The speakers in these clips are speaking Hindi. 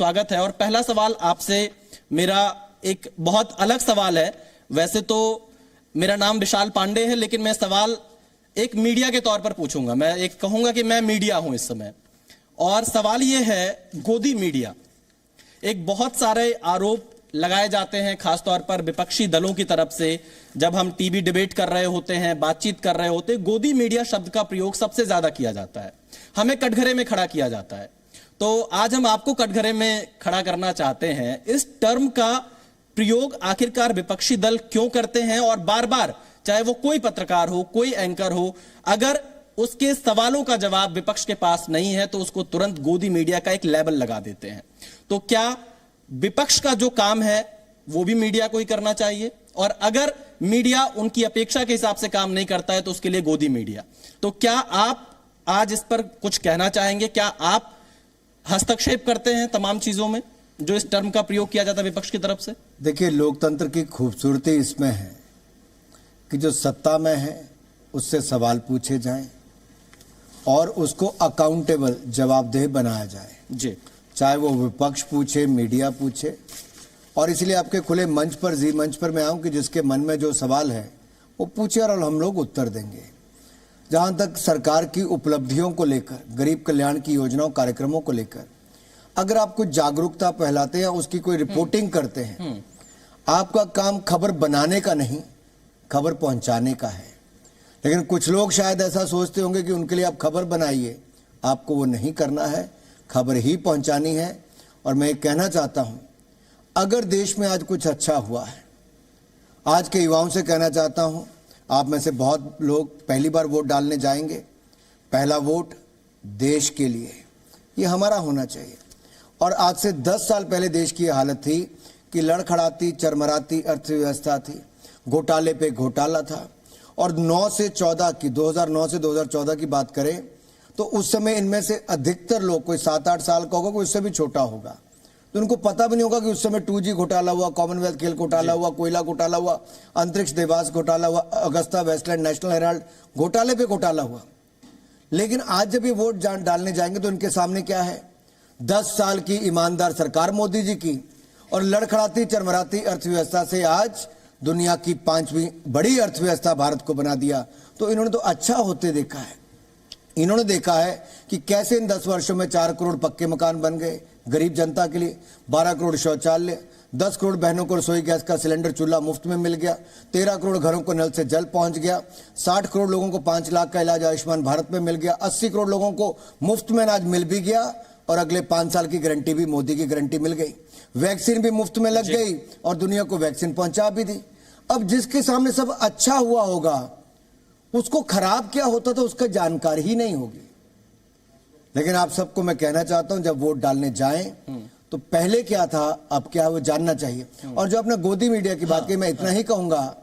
स्वागत है। और पहला सवाल आपसे मेरा एक बहुत अलग सवाल है। वैसे तो मेरा नाम विशाल पांडे है, लेकिन मैं सवाल एक मीडिया के तौर पर पूछूंगा। मैं एक कहूंगा कि मैं मीडिया हूं इस समय, और सवाल यह है गोदी मीडिया। एक बहुत सारे आरोप लगाए जाते हैं, खासतौर पर विपक्षी दलों की तरफ से। जब हम टीवी डिबेट कर रहे होते हैं, बातचीत कर रहे होते हैं, गोदी मीडिया शब्द का प्रयोग सबसे ज्यादा किया जाता है। हमें कटघरे में खड़ा किया जाता है। तो आज हम आपको कटघरे में खड़ा करना चाहते हैं। इस टर्म का प्रयोग आखिरकार विपक्षी दल क्यों करते हैं, और बार बार, चाहे वो कोई पत्रकार हो, कोई एंकर हो, अगर उसके सवालों का जवाब विपक्ष के पास नहीं है तो उसको तुरंत गोदी मीडिया का एक लेबल लगा देते हैं। तो क्या विपक्ष का जो काम है वो भी मीडिया को ही करना चाहिए, और अगर मीडिया उनकी अपेक्षा के हिसाब से काम नहीं करता है तो उसके लिए गोदी मीडिया? तो क्या आप आज इस पर कुछ कहना चाहेंगे? क्या आप हस्तक्षेप करते हैं तमाम चीजों में जो इस टर्म का प्रयोग किया जाता है विपक्ष की तरफ से? देखिए, लोकतंत्र की खूबसूरती इसमें है कि जो सत्ता में है उससे सवाल पूछे जाएं और उसको अकाउंटेबल, जवाबदेह बनाया जाए जी। चाहे वो विपक्ष पूछे, मीडिया पूछे। और इसलिए आपके खुले मंच पर, जी मंच पर मैं आऊं कि जिसके मन में जो सवाल है वो पूछे और हम लोग उत्तर देंगे। जहां तक सरकार की उपलब्धियों को लेकर, गरीब कल्याण की योजनाओं, कार्यक्रमों को लेकर अगर आप कुछ जागरूकता फैलाते हैं, उसकी कोई रिपोर्टिंग करते हैं, आपका काम खबर बनाने का नहीं, खबर पहुंचाने का है। लेकिन कुछ लोग शायद ऐसा सोचते होंगे कि उनके लिए आप खबर बनाइए। आपको वो नहीं करना है, खबर ही पहुंचानी है। और मैं कहना चाहता हूं, अगर देश में आज कुछ अच्छा हुआ है, आज के युवाओं से कहना चाहता हूं, आप में से बहुत लोग पहली बार वोट डालने जाएंगे। पहला वोट देश के लिए, ये हमारा होना चाहिए। और आज से 10 साल पहले देश की हालत थी कि लड़खड़ाती, चरमराती अर्थव्यवस्था थी, घोटाले पे घोटाला था। और 9 से 14 की, 2009 से 2014 की बात करें तो उस समय इनमें से अधिकतर लोग, कोई 7-8 साल का होगा, कोई उससे भी छोटा होगा, तो उनको पता भी नहीं होगा कि उस समय 2G घोटाला हुआ, कॉमनवेल्थ खेल घोटाला हुआ, कोयला घोटाला हुआ, अंतरिक्ष देवास घोटाला हुआ, अगस्ता वेस्टलैंड, नेशनल हेराल्ड घोटाले पे घोटाला हुआ। लेकिन आज जब ये वोट डालने जाएंगे तो इनके सामने क्या है? 10 साल की ईमानदार सरकार मोदी जी की, और लड़खड़ाती, चरमराती अर्थव्यवस्था से आज दुनिया की 5वीं बड़ी अर्थव्यवस्था भारत को बना दिया। तो इन्होंने तो अच्छा होते देखा है। इन्होंने देखा है कि कैसे इन 10 वर्षों में 4 करोड़ पक्के मकान बन गए गरीब जनता के लिए, 12 करोड़ शौचालय, 10 करोड़ बहनों को रसोई गैस का सिलेंडर, चूल्हा मुफ्त में मिल गया, 13 करोड़ घरों को नल से जल पहुंच गया, 60 करोड़ लोगों को 5 लाख का इलाज आयुष्मान भारत में मिल गया, 80 करोड़ लोगों को मुफ्त में अनाज मिल भी गया, और अगले 5 साल की गारंटी भी, मोदी की गारंटी मिल गई। वैक्सीन भी मुफ्त में लग गई और दुनिया को वैक्सीन पहुंचा भी दी। अब जिसके सामने सब अच्छा हुआ होगा, उसको खराब क्या होता था उसका जानकारी ही नहीं होगी। लेकिन आप सबको मैं कहना चाहता हूं, जब वोट डालने जाएं तो पहले क्या था, अब क्या है, वो जानना चाहिए। और जो आपने गोदी मीडिया की बात की, मैं इतना ही कहूंगा,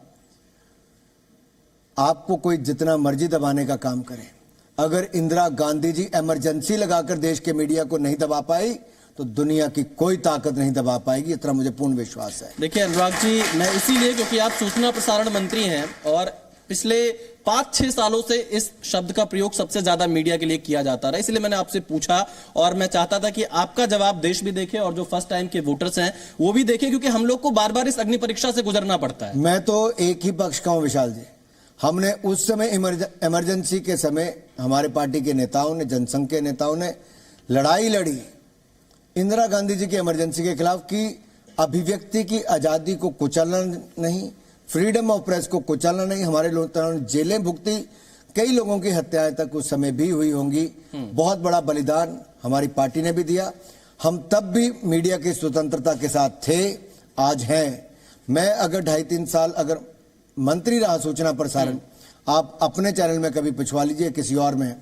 आपको कोई जितना मर्जी दबाने का काम करे, अगर इंदिरा गांधी जी इमरजेंसी लगाकर देश के मीडिया को नहीं दबा पाई तो दुनिया की कोई ताकत नहीं दबा पाएगी, इतना मुझे पूर्ण विश्वास है। देखिए अनुराग जी, मैं इसीलिए, क्योंकि आप सूचना प्रसारण मंत्री हैं और पिछले 5-6 सालों से इस शब्द का प्रयोग सबसे ज्यादा मीडिया के लिए किया जाता रहा, इसलिए मैंने आपसे पूछा। और मैं चाहता था कि आपका जवाब देश भी देखे और जो फर्स्ट टाइम के वोटर्स हैं वो भी देखें, क्योंकि हम लोग को बार बार इस अग्नि परीक्षा से गुजरना पड़ता है। मैं तो एक ही पक्ष का हूं विशाल जी। हमने उस समय इमरजेंसी के समय हमारे पार्टी के नेताओं ने, जनसंघ के नेताओं ने लड़ाई लड़ी इंदिरा गांधी जी की इमरजेंसी के खिलाफ, कि अभिव्यक्ति की आजादी को कुचलना नहीं, फ्रीडम ऑफ प्रेस को कुचलना नहीं। हमारे लोगों ने जेलें भुगती, कई लोगों की हत्याएं तक उस समय भी हुई होंगी। बहुत बड़ा बलिदान हमारी पार्टी ने भी दिया। हम तब भी मीडिया की स्वतंत्रता के साथ थे, आज हैं। मैं अगर 2.5-3 साल अगर मंत्री रहा सूचना प्रसारण, आप अपने चैनल में कभी पिछवा लीजिए, किसी और में,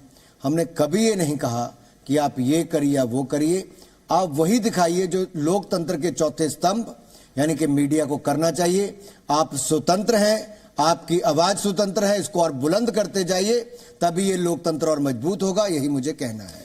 हमने कभी ये नहीं कहा कि आप ये करिए या वो करिए। आप वही दिखाइए जो लोकतंत्र के चौथे स्तंभ यानी कि मीडिया को करना चाहिए। आप स्वतंत्र हैं, आपकी आवाज स्वतंत्र है, इसको और बुलंद करते जाइए, तभी ये लोकतंत्र और मजबूत होगा। यही मुझे कहना है।